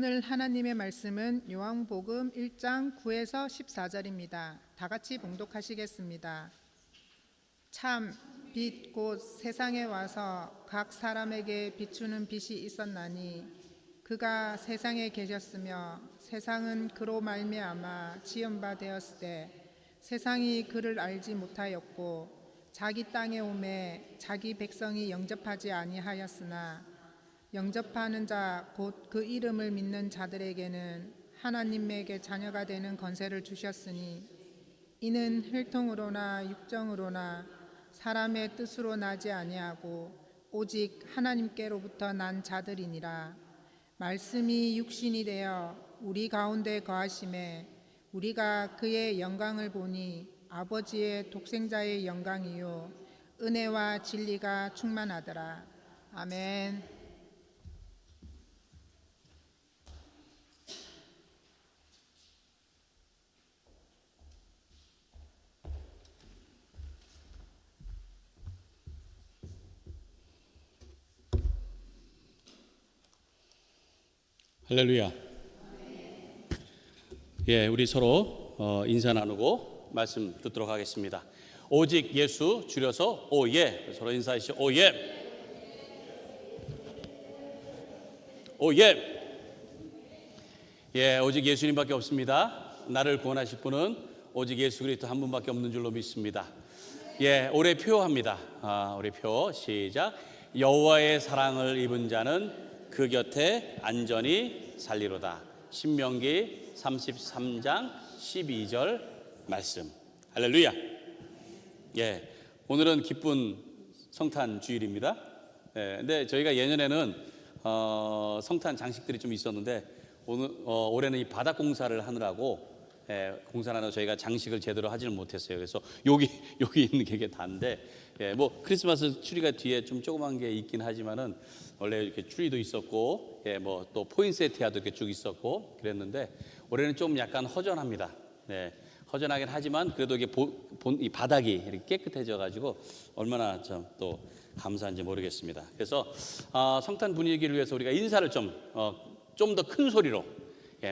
오늘 하나님의 말씀은 요한복음 1장 9에서 14절입니다. 다 같이 봉독하시겠습니다. 참 빛 곧 세상에 와서 각 사람에게 비추는 빛이 있었나니 그가 세상에 계셨으며 세상은 그로 말미암아 지은 바 되었으되 세상이 그를 알지 못하였고 자기 땅에 오매 자기 백성이 영접하지 아니하였으나 영접하는 자 곧 그 이름을 믿는 자들에게는 하나님에게 자녀가 되는 권세를 주셨으니 이는 혈통으로나 육정으로나 사람의 뜻으로 나지 아니하고 오직 하나님께로부터 난 자들이니라. 말씀이 육신이 되어 우리 가운데 거하심에 우리가 그의 영광을 보니 아버지의 독생자의 영광이요 은혜와 진리가 충만하더라. 아멘. 할렐루야. 우리 서로 인사 나누고 말씀 듣도록 하겠습니다. 오직 예수 줄여서 오예. 서로 인사하시죠. 오예. 오예. 오직 예수님밖에 없습니다. 나를 구원하실 분은 오직 예수 그리스도 한 분밖에 없는 줄로 믿습니다. 올해 표합니다. 우리 표 시작. 여호와의 사랑을 입은 자는 그 곁에 안전히 살리로다. 신명기 33장 12절 말씀. 할렐루야. 오늘은 기쁜 성탄 주일입니다. 근데 저희가 예전에는 성탄 장식들이 좀 있었는데 올해는 이 바닥 공사를 하느라고 공사를 하느라 저희가 장식을 제대로 하지는 못했어요. 그래서 여기 있는 게 다인데 뭐 크리스마스 트리가 뒤에 좀 조그만 게 있긴 하지만은 원래 이렇게 트리도 있었고 뭐 또 포인세티아도 이렇게 쭉 있었고 그랬는데 올해는 좀 약간 허전합니다. 허전하긴 하지만 그래도 이게 이 바닥이 이렇게 깨끗해져 가지고 얼마나 좀 또 감사한지 모르겠습니다. 그래서 성탄 분위기를 위해서 우리가 인사를 좀 더 큰 소리로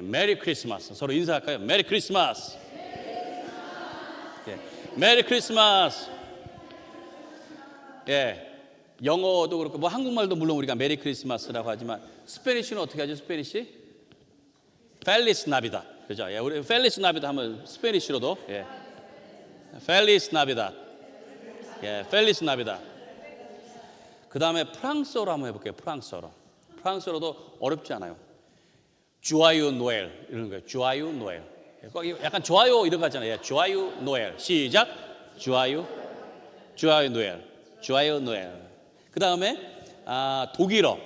메리 크리스마스 서로 인사할까요? 메리 크리스마스. 메리 크리스마스. 영어도 그렇고 뭐 한국말도 물론 우리가 메리 크리스마스라고 하지만 스페니쉬는 어떻게 하죠? 스페니쉬? 펠리스 나비다. 그죠? 우리 펠리스 나비다 하면 스페니쉬로도 펠리스 나비다. 펠리스 나비다. 그다음에 프랑스어로 한번 해볼게요. 프랑스어로도 어렵지 않아요. 주아유 노엘 이런 거예요. 주아유 노엘. 약간 좋아요 이런 거 같잖아요. 주아유 노엘. 시작. 주아유 노엘. 주아유 노엘. 그 다음에 독일어.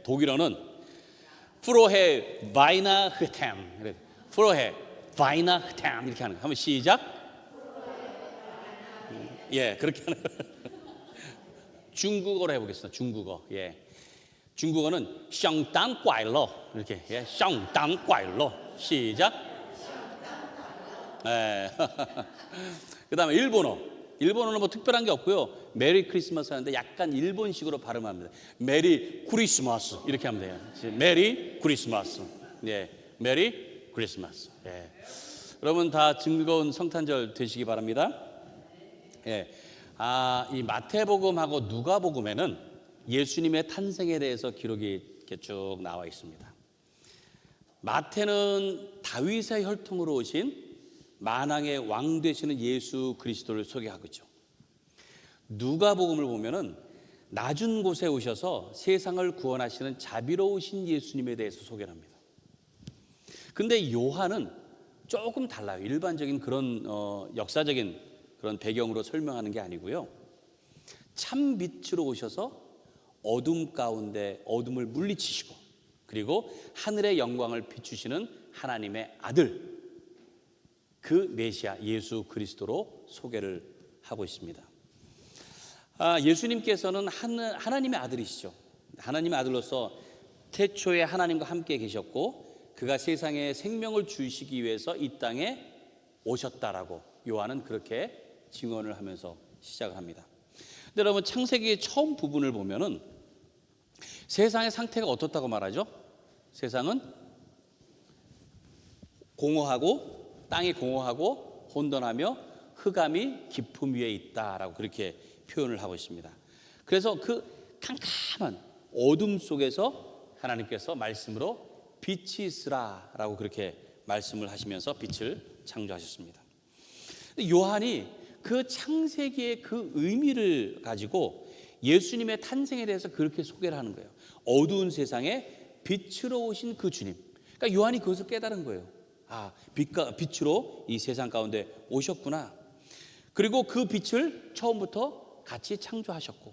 독일어는 프로헤 바이나흐템. 프로헤 바이나흐템 이렇게 하는 거. 한번 시작. 그렇게 하는 거. 중국어로 해보겠습니다. 중국어는 샹땅과일러 이렇게 샹땅과일러 시작. 그 다음에 일본어는 뭐 특별한 게 없고요. 메리 크리스마스 하는데 약간 일본식으로 발음합니다. 메리 크리스마스 이렇게 하면 돼요. 메리 크리스마스. 메리 크리스마스. 여러분 다 즐거운 성탄절 되시기 바랍니다. 이 마태복음하고 누가복음에는 예수님의 탄생에 대해서 기록이 이렇게 쭉 나와 있습니다. 마태는 다윗의 혈통으로 오신 만왕의 왕 되시는 예수 그리스도를 소개하고 있죠. 누가복음을 보면은 낮은 곳에 오셔서 세상을 구원하시는 자비로우신 예수님에 대해서 소개를 합니다. 근데 요한은 조금 달라요. 일반적인 그런 역사적인 그런 배경으로 설명하는 게 아니고요. 참 빛으로 오셔서 어둠 가운데 어둠을 물리치시고 그리고 하늘의 영광을 비추시는 하나님의 아들 그 메시아 예수 그리스도로 소개를 하고 있습니다. 예수님께서는 하나님의 아들이시죠. 하나님의 아들로서 태초에 하나님과 함께 계셨고 그가 세상에 생명을 주시기 위해서 이 땅에 오셨다라고 요한은 그렇게 증언을 하면서 시작을 합니다. 근데 여러분 창세기의 처음 부분을 보면은 세상의 상태가 어떻다고 말하죠? 세상은 공허하고 땅이 공허하고 혼돈하며 흑암이 깊음 위에 있다라고 그렇게 표현을 하고 있습니다. 그래서 그 캄캄한 어둠 속에서 하나님께서 말씀으로 빛이 있으라라고 그렇게 말씀을 하시면서 빛을 창조하셨습니다. 요한이 그 창세기의 그 의미를 가지고 예수님의 탄생에 대해서 그렇게 소개를 하는 거예요. 어두운 세상에 빛으로 오신 그 주님. 그러니까 요한이 그것을 깨달은 거예요. 아, 빛으로 이 세상 가운데 오셨구나. 그리고 그 빛을 처음부터 같이 창조하셨고,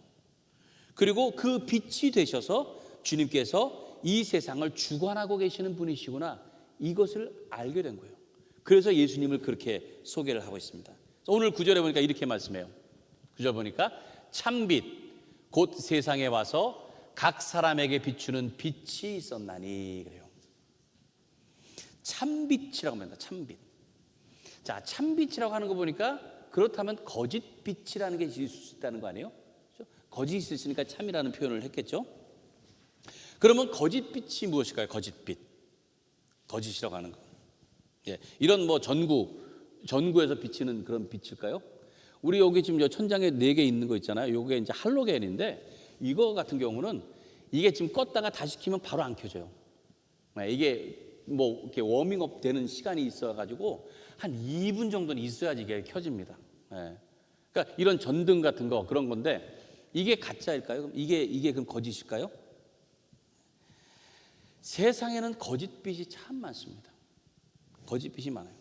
그리고 그 빛이 되셔서 주님께서 이 세상을 주관하고 계시는 분이시구나, 이것을 알게 된 거예요. 그래서 예수님을 그렇게 소개를 하고 있습니다. 오늘 9절에 보니까 이렇게 말씀해요. 9절 보니까 참빛 곧 세상에 와서 각 사람에게 비추는 빛이 있었나니 그래요. 참빛이라고 합니다. 참빛. 자, 참빛이라고 하는 거 보니까 그렇다면 거짓빛이라는 게 있을 수 있다는 거 아니에요? 그렇죠? 거짓이 있으니까 참이라는 표현을 했겠죠. 그러면 거짓빛이 무엇일까요? 거짓빛. 거짓이라고 하는 거. 예, 이런 뭐 전구에서 비치는 그런 빛일까요? 우리 여기 지금 천장에 4개 있는 거 있잖아요. 이게 이제 할로겐인데 이거 같은 경우는 이게 지금 껐다가 다시 켜면 바로 안 켜져요. 이게 뭐 이렇게 워밍업 되는 시간이 있어가지고 한 2분 정도는 있어야지 이게 켜집니다. 그러니까 이런 전등 같은 거 그런 건데 이게 가짜일까요? 이게 그럼 거짓일까요? 세상에는 거짓빛이 참 많습니다. 거짓빛이 많아요.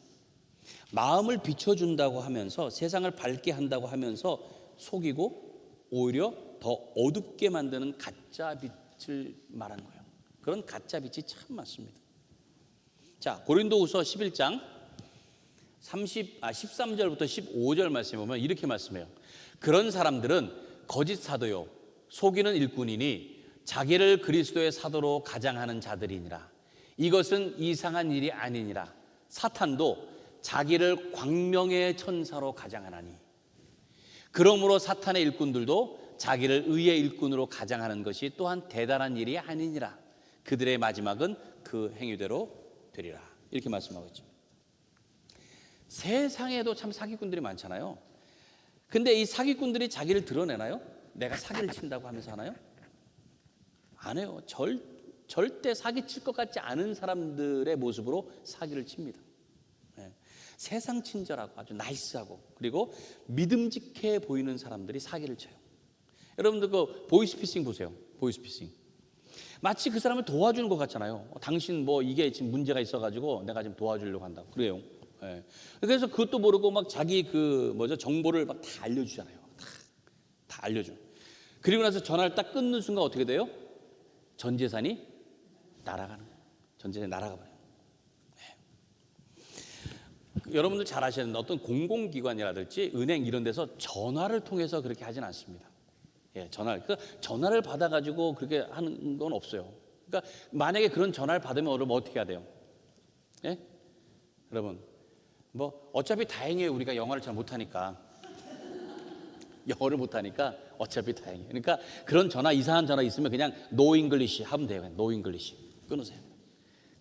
마음을 비춰준다고 하면서 세상을 밝게 한다고 하면서 속이고 오히려 더 어둡게 만드는 가짜 빛을 말하는 거예요. 그런 가짜 빛이 참 많습니다. 자, 고린도후서 11장 13절부터 15절 말씀에 보면 이렇게 말씀해요. 그런 사람들은 거짓 사도요 속이는 일꾼이니 자기를 그리스도의 사도로 가장하는 자들이니라. 이것은 이상한 일이 아니니라. 사탄도 자기를 광명의 천사로 가장하나니 그러므로 사탄의 일꾼들도 자기를 의의 일꾼으로 가장하는 것이 또한 대단한 일이 아니니라. 그들의 마지막은 그 행위대로 되리라. 이렇게 말씀하고 있죠. 세상에도 참 사기꾼들이 많잖아요. 근데 이 사기꾼들이 자기를 드러내나요? 내가 사기를 친다고 하면서 하나요? 안 해요. 절대 사기칠 것 같지 않은 사람들의 모습으로 사기를 칩니다. 세상 친절하고 아주 나이스하고 그리고 믿음직해 보이는 사람들이 사기를 쳐요. 여러분들 그 보이스피싱 보세요. 보이스피싱. 마치 그 사람을 도와주는 것 같잖아요. 당신 뭐 이게 지금 문제가 있어가지고 내가 지금 도와주려고 한다고 그래요. 그래서 그것도 모르고 막 자기 정보를 막 다 알려주잖아요. 다 알려줘. 그리고 나서 전화를 딱 끊는 순간 어떻게 돼요? 전 재산이 날아가는 거예요. 전 재산이 날아가 버려요. 여러분들 잘 아시는 어떤 공공기관이라든지 은행 이런 데서 전화를 통해서 그렇게 하진 않습니다. 전화를 받아가지고 그렇게 하는 건 없어요. 그러니까 만약에 그런 전화를 받으면 여러분 어떻게 해야 돼요? 여러분 뭐 어차피 다행이에요. 우리가 영어를 잘 못하니까 어차피 다행이에요. 그러니까 그런 전화 이상한 전화 있으면 그냥 No English 하면 돼요. No English 끊으세요.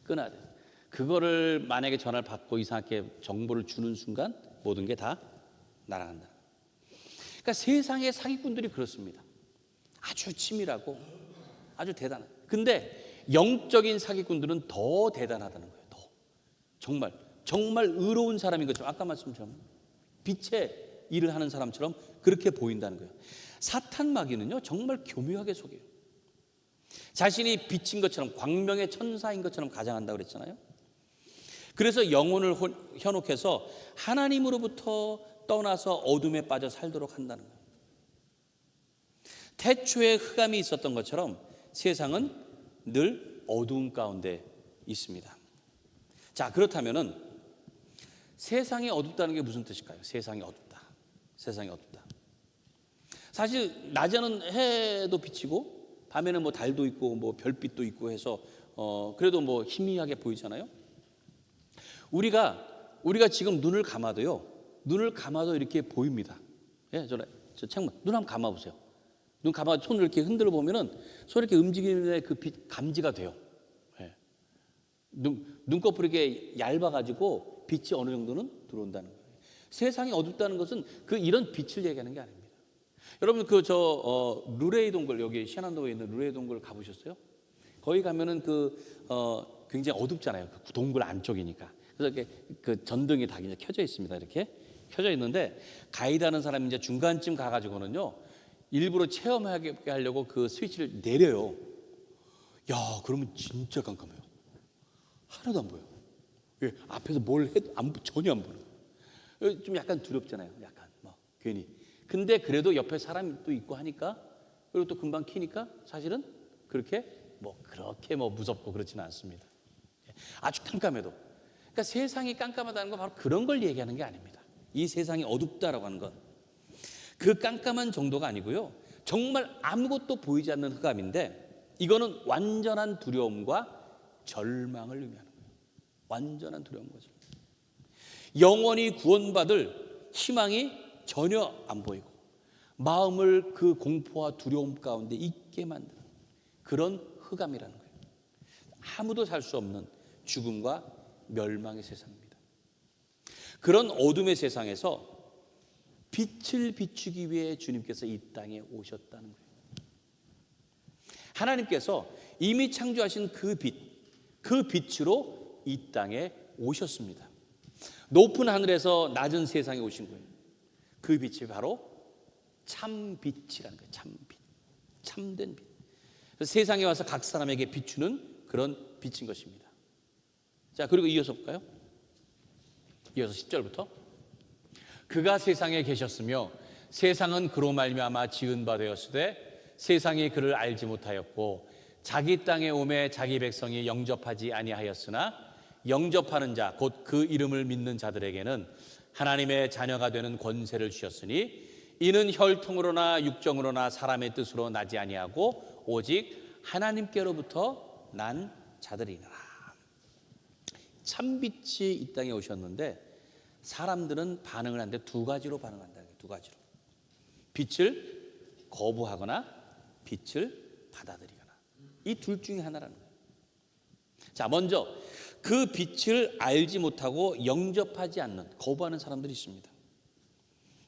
끊어야 돼요. 그거를 만약에 전화를 받고 이상하게 정보를 주는 순간 모든 게 다 날아간다. 그러니까 세상의 사기꾼들이 그렇습니다. 아주 치밀하고 아주 대단한. 근데 영적인 사기꾼들은 더 대단하다는 거예요. 더 정말 의로운 사람인 것처럼 아까 말씀처럼 빛의 일을 하는 사람처럼 그렇게 보인다는 거예요. 사탄 마귀는요 정말 교묘하게 속여요. 자신이 빛인 것처럼 광명의 천사인 것처럼 가장한다고 그랬잖아요. 그래서 영혼을 현혹해서 하나님으로부터 떠나서 어둠에 빠져 살도록 한다는 거예요. 태초에 흑암이 있었던 것처럼 세상은 늘 어두움 가운데 있습니다. 자, 그렇다면은 세상이 어둡다는 게 무슨 뜻일까요? 세상이 어둡다. 세상이 어둡다. 사실 낮에는 해도 비치고 밤에는 뭐 달도 있고 뭐 별빛도 있고 해서 그래도 뭐 희미하게 보이잖아요. 우리가 지금 눈을 감아도 이렇게 보입니다. 저 창문 눈 한번 감아보세요. 눈 감아 손을 이렇게 흔들어 보면은 손 이렇게 움직이는 그 빛 감지가 돼요. 눈꺼풀이 이렇게 얇아가지고 빛이 어느 정도는 들어온다는 거예요. 세상이 어둡다는 것은 이런 빛을 얘기하는 게 아닙니다. 여러분 루레이 동굴, 여기 샤난도에 있는 루레이 동굴 가보셨어요? 거기 가면은 굉장히 어둡잖아요. 그 동굴 안쪽이니까. 그래서 이렇게 그 전등이 다 이제 켜져 있습니다. 이렇게 켜져 있는데 가이드하는 사람이 이제 중간쯤 가가지고는요, 일부러 체험하게 하려고 그 스위치를 내려요. 야, 그러면 진짜 깜깜해요. 하나도 안 보여. 예, 앞에서 뭘 해도 전혀 안 보여. 좀 약간 두렵잖아요. 약간 괜히. 근데 그래도 옆에 사람이 또 있고 하니까, 그리고 또 금방 키니까 사실은 그렇게 무섭고 그렇지는 않습니다. 아주 깜깜해도. 그러니까 세상이 깜깜하다는 건 바로 그런 걸 얘기하는 게 아닙니다. 이 세상이 어둡다라고 하는 건 그 깜깜한 정도가 아니고요, 정말 아무것도 보이지 않는 흑암인데, 이거는 완전한 두려움과 절망을 의미하는 거예요. 완전한 두려움 거죠. 영원히 구원받을 희망이 전혀 안 보이고 마음을 그 공포와 두려움 가운데 있게 만드는 그런 흑암이라는 거예요. 아무도 살 수 없는 죽음과 멸망의 세상입니다. 그런 어둠의 세상에서 빛을 비추기 위해 주님께서 이 땅에 오셨다는 거예요. 하나님께서 이미 창조하신 그 빛으로 이 땅에 오셨습니다. 높은 하늘에서 낮은 세상에 오신 거예요. 그 빛이 바로 참빛이라는 거예요. 참빛, 참된 빛. 세상에 와서 각 사람에게 비추는 그런 빛인 것입니다. 자, 그리고 이어서 볼까요? 이어서 10절부터. 그가 세상에 계셨으며 세상은 그로 말미암아 지은 바 되었으되 세상이 그를 알지 못하였고 자기 땅에 오매 자기 백성이 영접하지 아니하였으나 영접하는 자 곧 그 이름을 믿는 자들에게는 하나님의 자녀가 되는 권세를 주셨으니 이는 혈통으로나 육정으로나 사람의 뜻으로 나지 아니하고 오직 하나님께로부터 난 자들이니라. 참빛이 이 땅에 오셨는데 사람들은 반응을 하는데 두 가지로 반응한다. 두 가지로. 빛을 거부하거나 빛을 받아들이거나. 이 둘 중에 하나라는 거예요. 자, 먼저 그 빛을 알지 못하고 영접하지 않는, 거부하는 사람들이 있습니다.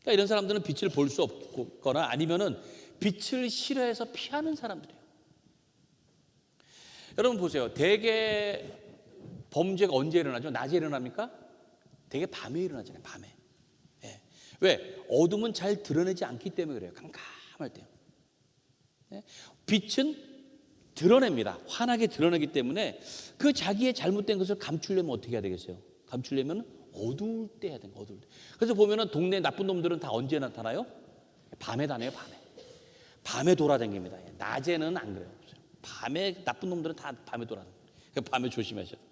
그러니까 이런 사람들은 빛을 볼 수 없거나 아니면은 빛을 싫어해서 피하는 사람들이에요. 여러분 보세요. 대개 범죄가 언제 일어나죠? 낮에 일어납니까? 되게 밤에 일어나잖아요. 밤에. 예. 왜? 어둠은 잘 드러내지 않기 때문에 그래요. 깜깜할 때요. 예. 빛은 드러냅니다. 환하게 드러내기 때문에 그 자기의 잘못된 것을 감추려면 어떻게 해야 되겠어요? 감추려면 어두울 때 해야 돼요. 어두울 때. 그래서 보면은 동네 나쁜 놈들은 다 언제 나타나요? 밤에 다녀요. 밤에 돌아다닙니다. 낮에는 안 그래요. 밤에 나쁜 놈들은 다 밤에 돌아다녀요. 밤에 조심하셔야 돼요.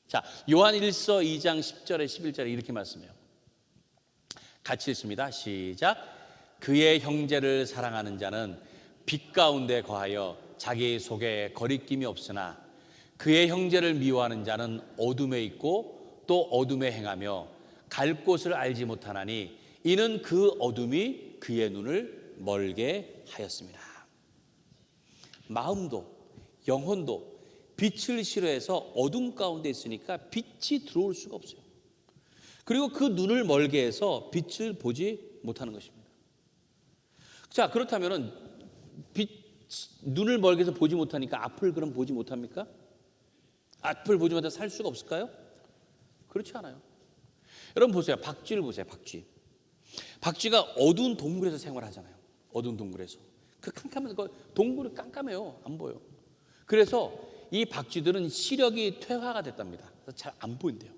자, 요한 1서 2장 10절에 11절에 이렇게 말씀해요. 같이 읽습니다. 시작. 그의 형제를 사랑하는 자는 빛 가운데 거하여 자기 속에 거리낌이 없으나 그의 형제를 미워하는 자는 어둠에 있고 또 어둠에 행하며 갈 곳을 알지 못하나니 이는 그 어둠이 그의 눈을 멀게 하였습니다. 마음도 영혼도 빛을 싫어해서 어둠 가운데 있으니까 빛이 들어올 수가 없어요. 그리고 그 눈을 멀게 해서 빛을 보지 못하는 것입니다. 자, 그렇다면은 눈을 멀게 해서 보지 못하니까 앞을 그럼 보지 못합니까? 앞을 보지 못해서 살 수가 없을까요? 그렇지 않아요. 여러분 보세요. 박쥐를 보세요. 박쥐가 어두운 동굴에서 생활하잖아요. 어두운 동굴에서. 그 깜깜한 동굴이 깜깜해요. 안 보여. 그래서 이 박쥐들은 시력이 퇴화가 됐답니다. 그래서 잘 안 보인대요.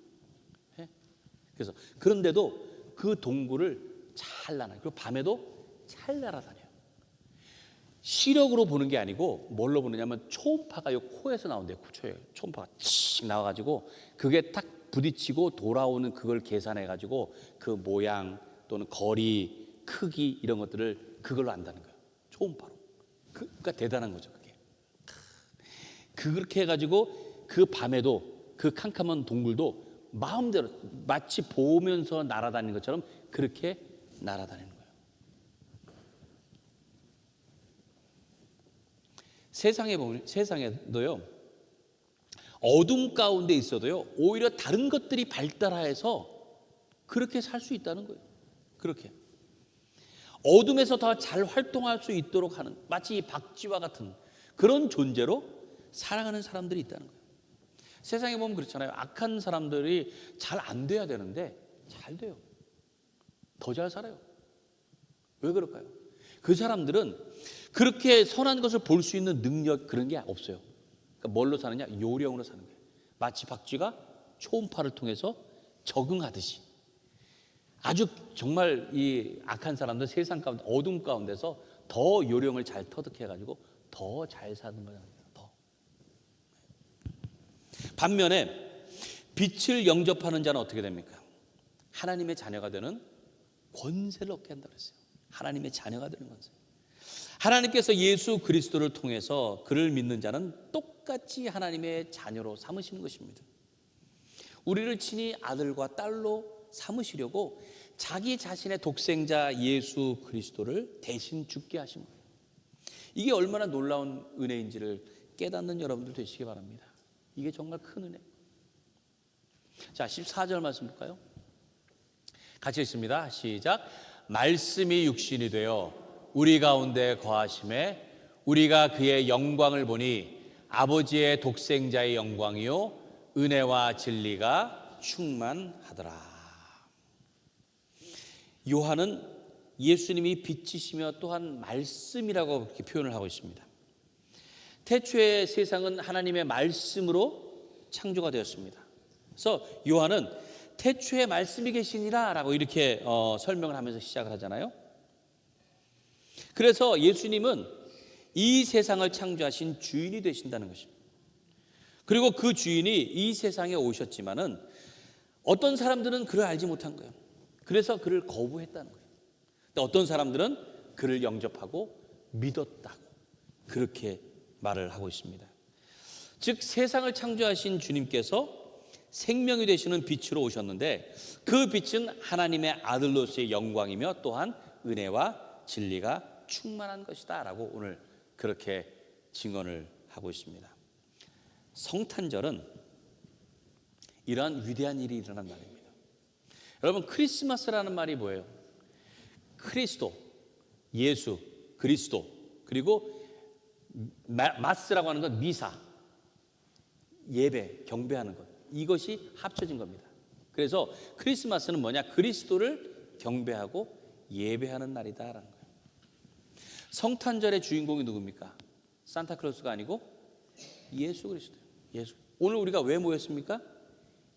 그래서 그런데도 그 동굴을 잘 날아요. 그리고 밤에도 잘 날아다녀요. 시력으로 보는 게 아니고 뭘로 보느냐면 초음파가 요 코에서 나온대요. 초음파가 칙 나와가지고 그게 딱 부딪히고 돌아오는 그걸 계산해가지고 그 모양 또는 거리, 크기 이런 것들을 그걸로 안다는 거예요. 초음파로. 그러니까 대단한 거죠. 그렇게 해가지고 그 밤에도 그 캄캄한 동굴도 마음대로 마치 보면서 날아다니는 것처럼 그렇게 날아다니는 거예요. 세상에도요 어둠 가운데 있어도요, 오히려 다른 것들이 발달해서 그렇게 살 수 있다는 거예요. 그렇게 어둠에서 더 잘 활동할 수 있도록 하는, 마치 이 박쥐와 같은 그런 존재로 살아가는 사람들이 있다는 거예요. 세상에 보면 그렇잖아요. 악한 사람들이 잘 안 돼야 되는데 잘 돼요. 더 잘 살아요. 왜 그럴까요? 그 사람들은 그렇게 선한 것을 볼 수 있는 능력, 그런 게 없어요. 그러니까 뭘로 사느냐? 요령으로 사는 거예요. 마치 박쥐가 초음파를 통해서 적응하듯이 아주 정말 이 악한 사람들, 세상 가운데 어둠 가운데서 더 요령을 잘 터득해가지고 더 잘 사는 거잖아요. 더. 반면에 빛을 영접하는 자는 어떻게 됩니까? 하나님의 자녀가 되는 권세를 얻게 한다고 했어요. 하나님의 자녀가 되는 권세. 하나님께서 예수 그리스도를 통해서 그를 믿는 자는 똑같이 하나님의 자녀로 삼으시는 것입니다. 우리를 친히 아들과 딸로 삼으시려고 자기 자신의 독생자 예수 그리스도를 대신 죽게 하신 거예요. 이게 얼마나 놀라운 은혜인지를 깨닫는 여러분들 되시기 바랍니다. 이게 정말 큰 은혜. 자, 14절 말씀 볼까요? 같이 읽습니다. 시작. 말씀이 육신이 되어 우리 가운데 거하심에 우리가 그의 영광을 보니 아버지의 독생자의 영광이요 은혜와 진리가 충만하더라. 요한은 예수님이 빛이시며 또한 말씀이라고 그렇게 표현을 하고 있습니다. 태초에 세상은 하나님의 말씀으로 창조가 되었습니다. 그래서 요한은 태초에 말씀이 계시니라 라고 이렇게 설명을 하면서 시작을 하잖아요. 그래서 예수님은 이 세상을 창조하신 주인이 되신다는 것입니다. 그리고 그 주인이 이 세상에 오셨지만은 어떤 사람들은 그를 알지 못한 거예요. 그래서 그를 거부했다는 거예요. 근데 어떤 사람들은 그를 영접하고 믿었다고 그렇게 말을 하고 있습니다. 즉 세상을 창조하신 주님께서 생명이 되시는 빛으로 오셨는데 그 빛은 하나님의 아들로서의 영광이며 또한 은혜와 진리가 충만한 것이다 라고 오늘 그렇게 증언을 하고 있습니다. 성탄절은 이러한 위대한 일이 일어난 날입니다. 여러분, 크리스마스라는 말이 뭐예요? 크리스도, 예수, 그리스도, 그리고 마스라고 하는 건 미사, 예배, 경배하는 것, 이것이 합쳐진 겁니다. 그래서 크리스마스는 뭐냐? 그리스도를 경배하고 예배하는 날이다라는 거예요. 성탄절의 주인공이 누굽니까? 산타클로스가 아니고 예수 그리스도예요. 예수. 오늘 우리가 왜 모였습니까?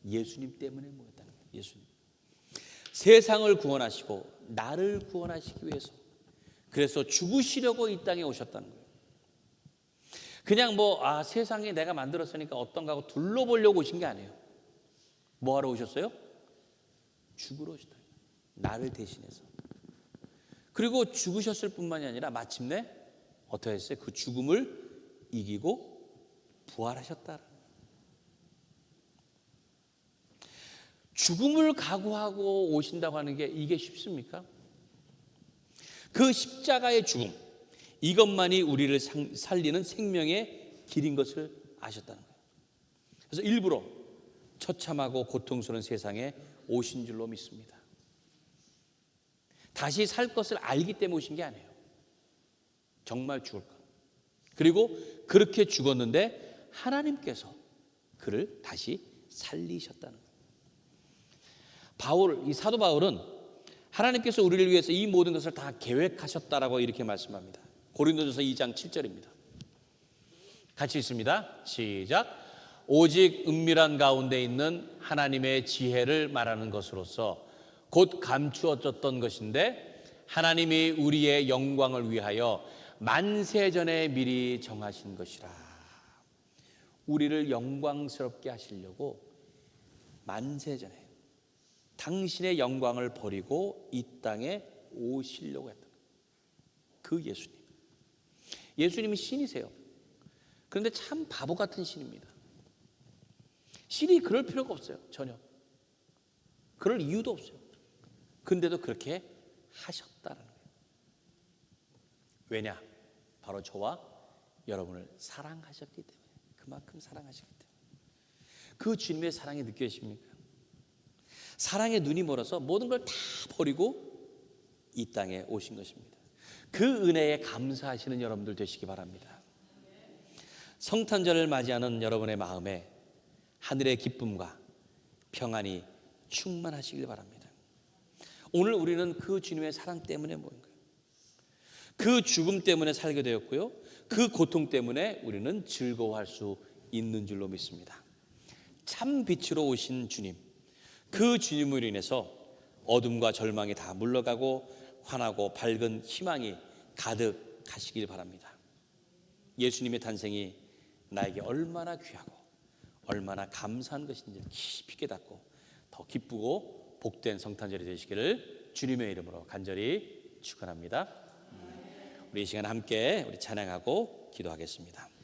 예수님 때문에 모였다는 거예요. 예수님. 세상을 구원하시고 나를 구원하시기 위해서, 그래서 죽으시려고 이 땅에 오셨다는 거예요. 그냥 세상에 내가 만들었으니까 어떤가 하고 둘러보려고 오신 게 아니에요. 뭐 하러 오셨어요? 죽으러 오셨다. 나를 대신해서. 그리고 죽으셨을 뿐만이 아니라 마침내 어떻게 했어요? 그 죽음을 이기고 부활하셨다. 죽음을 각오하고 오신다고 하는 게 이게 쉽습니까? 그 십자가의 죽음, 이것만이 우리를 살리는 생명의 길인 것을 아셨다는 거예요. 그래서 일부러 처참하고 고통스러운 세상에 오신 줄로 믿습니다. 다시 살 것을 알기 때문에 오신 게 아니에요. 정말 죽을 것. 그리고 그렇게 죽었는데 하나님께서 그를 다시 살리셨다는 거예요. 이 사도 바울은 하나님께서 우리를 위해서 이 모든 것을 다 계획하셨다라고 이렇게 말씀합니다. 고린도전서 2장 7절입니다. 같이 읽습니다. 시작. 오직 은밀한 가운데 있는 하나님의 지혜를 말하는 것으로서 곧 감추어졌던 것인데 하나님이 우리의 영광을 위하여 만세전에 미리 정하신 것이라. 우리를 영광스럽게 하시려고 만세전에 당신의 영광을 버리고 이 땅에 오시려고 했던 그 예수님. 예수님이 신이세요. 그런데 참 바보 같은 신입니다. 신이 그럴 필요가 없어요. 전혀. 그럴 이유도 없어요. 근데도 그렇게 하셨다는 거예요. 왜냐? 바로 저와 여러분을 사랑하셨기 때문에. 그만큼 사랑하셨기 때문에. 그 주님의 사랑이 느껴지십니까? 사랑의 눈이 멀어서 모든 걸 다 버리고 이 땅에 오신 것입니다. 그 은혜에 감사하시는 여러분들 되시기 바랍니다. 성탄절을 맞이하는 여러분의 마음에 하늘의 기쁨과 평안이 충만하시길 바랍니다. 오늘 우리는 그 주님의 사랑 때문에 모인 거예요. 그 죽음 때문에 살게 되었고요, 그 고통 때문에 우리는 즐거워할 수 있는 줄로 믿습니다. 참 빛으로 오신 주님, 그 주님으로 인해서 어둠과 절망이 다 물러가고 환하고 밝은 희망이 가득하시길 바랍니다. 예수님의 탄생이 나에게 얼마나 귀하고 얼마나 감사한 것인지 깊이 깨닫고 더 기쁘고 복된 성탄절이 되시기를 주님의 이름으로 간절히 축원합니다. 우리 이 시간 함께 우리 찬양하고 기도하겠습니다.